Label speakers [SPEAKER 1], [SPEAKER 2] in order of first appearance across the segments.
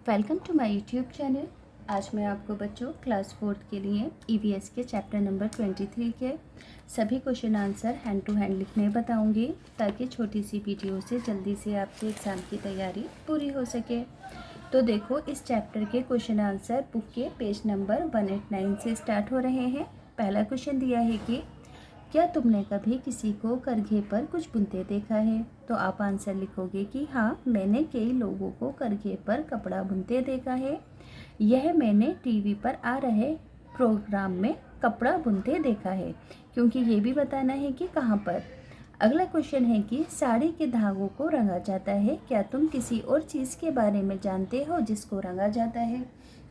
[SPEAKER 1] Welcome to my YouTube channel. आज मैं आपको बच्चों क्लास 4th के लिए ईवीएस के चैप्टर नंबर 23 के सभी question answer hand to hand लिखने बताऊंगी, ताकि छोटी सी वीडियो से जल्दी से आपके एग्ज़ाम की तैयारी पूरी हो सके। तो देखो, इस चैप्टर के क्वेश्चन आंसर बुक के पेज नंबर 189 से स्टार्ट हो रहे हैं। पहला क्वेश्चन दिया है कि क्या तुमने कभी किसी को करघे पर कुछ बुनते देखा है? तो आप आंसर लिखोगे कि हाँ, मैंने कई लोगों को करघे पर कपड़ा बुनते देखा है। यह मैंने टीवी पर आ रहे प्रोग्राम में कपड़ा बुनते देखा है, क्योंकि ये भी बताना है कि कहाँ पर। अगला क्वेश्चन है कि साड़ी के धागों को रंगा जाता है। क्या तुम किसी और चीज़ के बारे में जानते हो जिसको रंगा जाता है?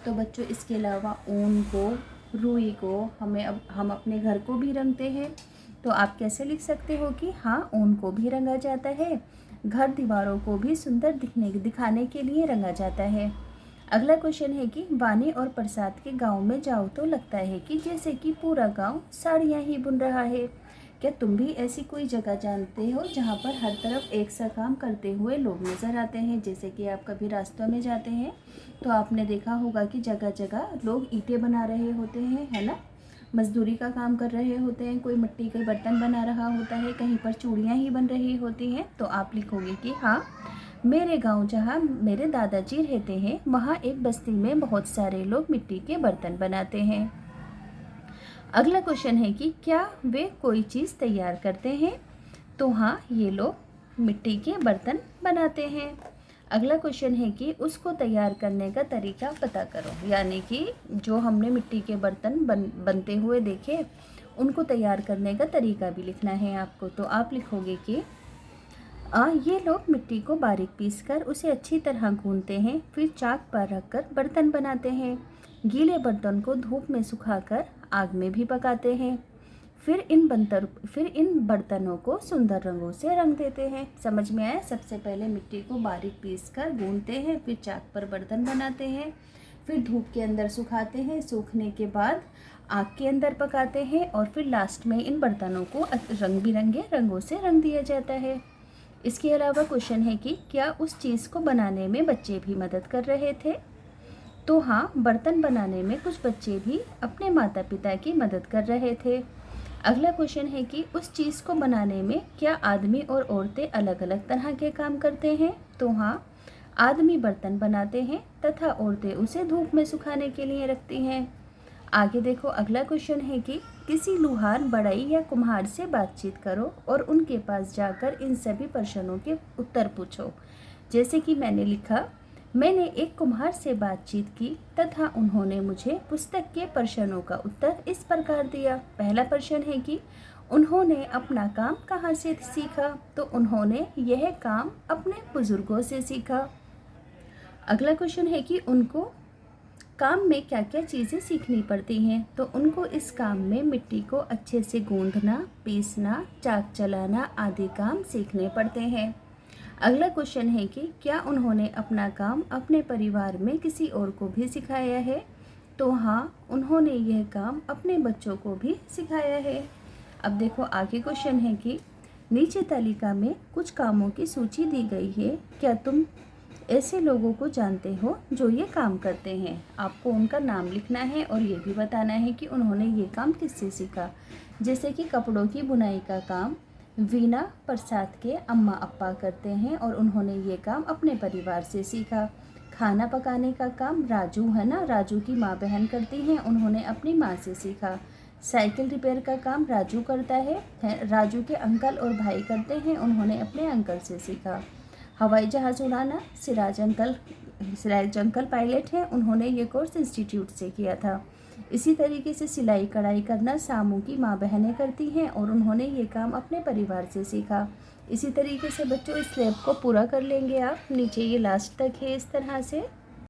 [SPEAKER 1] तो बच्चों, इसके अलावा ऊन को, रुई को हम अपने घर को भी रंगते हैं। तो आप कैसे लिख सकते हो कि हाँ, ऊन को भी रंगा जाता है, घर दीवारों को भी सुंदर दिखाने के लिए रंगा जाता है। अगला क्वेश्चन है कि वानी और प्रसाद के गांव में जाओ तो लगता है कि जैसे कि पूरा गांव साड़ियाँ ही बुन रहा है। क्या तुम भी ऐसी कोई जगह जानते हो जहाँ पर हर तरफ एक सा काम करते हुए लोग नज़र आते हैं? जैसे कि आप कभी रास्तों में जाते हैं तो आपने देखा होगा कि जगह जगह लोग ईंटें बना रहे होते हैं, है ना, मजदूरी का काम कर रहे होते हैं, कोई मिट्टी के बर्तन बना रहा होता है, कहीं पर चूड़ियाँ ही बन रही होती हैं। तो आप लिखोगे कि हाँ, मेरे गांव जहाँ मेरे दादाजी रहते हैं, वहाँ एक बस्ती में बहुत सारे लोग मिट्टी के बर्तन बनाते हैं। अगला क्वेश्चन है कि क्या वे कोई चीज़ तैयार करते हैं? तो हाँ, ये लोग मिट्टी के बर्तन बनाते हैं। अगला क्वेश्चन है कि उसको तैयार करने का तरीका पता करो, यानी कि जो हमने मिट्टी के बर्तन बनते हुए देखे, उनको तैयार करने का तरीका भी लिखना है आपको। तो आप लिखोगे कि ये लोग मिट्टी को बारीक पीसकर उसे अच्छी तरह गूंथते हैं, फिर चाक पर रखकर बर्तन बनाते हैं। गीले बर्तन को धूप में सुखाकर आग में भी पकाते हैं, फिर इन बर्तनों को सुंदर रंगों से रंग देते हैं। समझ में आया? सबसे पहले मिट्टी को बारीक पीसकर गूंथते हैं, फिर चाक पर बर्तन बनाते हैं, फिर धूप के अंदर सुखाते हैं, सूखने के बाद आग के अंदर पकाते हैं, और फिर लास्ट में इन बर्तनों को रंग बिरंगे रंगों से रंग दिया जाता है। इसके अलावा क्वेश्चन है कि क्या उस चीज़ को बनाने में बच्चे भी मदद कर रहे थे? तो हाँ, बर्तन बनाने में कुछ बच्चे भी अपने माता पिता की मदद कर रहे थे। अगला क्वेश्चन है कि उस चीज़ को बनाने में क्या आदमी और औरतें अलग अलग तरह के काम करते हैं? तो हाँ, आदमी बर्तन बनाते हैं तथा औरतें उसे धूप में सुखाने के लिए रखती हैं। आगे देखो, अगला क्वेश्चन है कि किसी लुहार, बढ़ई या कुम्हार से बातचीत करो और उनके पास जाकर इन सभी प्रश्नों के उत्तर पूछो। जैसे कि मैंने लिखा, मैंने एक कुम्हार से बातचीत की तथा उन्होंने मुझे पुस्तक के प्रश्नों का उत्तर इस प्रकार दिया। पहला प्रश्न है कि उन्होंने अपना काम कहाँ से सीखा? तो उन्होंने यह काम अपने बुजुर्गों से सीखा। अगला क्वेश्चन है कि उनको काम में क्या क्या चीज़ें सीखनी पड़ती हैं? तो उनको इस काम में मिट्टी को अच्छे से गूंथना, पीसना, चाक चलाना आदि काम सीखने पड़ते हैं। अगला क्वेश्चन है कि क्या उन्होंने अपना काम अपने परिवार में किसी और को भी सिखाया है? तो हाँ, उन्होंने यह काम अपने बच्चों को भी सिखाया है। अब देखो, आगे क्वेश्चन है कि नीचे तालिका में कुछ कामों की सूची दी गई है। क्या तुम ऐसे लोगों को जानते हो जो ये काम करते हैं? आपको उनका नाम लिखना है और ये भी बताना है कि उन्होंने ये काम किससे सीखा। जैसे कि कपड़ों की बुनाई का काम वीना प्रसाद के अम्मा अप्पा करते हैं और उन्होंने ये काम अपने परिवार से सीखा। खाना पकाने का काम राजू, है ना, राजू की माँ बहन करती हैं, उन्होंने अपनी माँ से सीखा। साइकिल रिपेयर का काम राजू करता है, राजू के अंकल और भाई करते हैं, उन्होंने अपने अंकल से सीखा। हवाई जहाज़ उड़ाना सिराज अंकल पायलट हैं, उन्होंने ये कोर्स इंस्टीट्यूट से किया था। इसी तरीके से सिलाई कढ़ाई करना सामू की माँ बहनें करती हैं और उन्होंने ये काम अपने परिवार से सीखा। इसी तरीके से बच्चों, इस स्लैब को पूरा कर लेंगे आप। नीचे ये लास्ट तक है इस तरह से।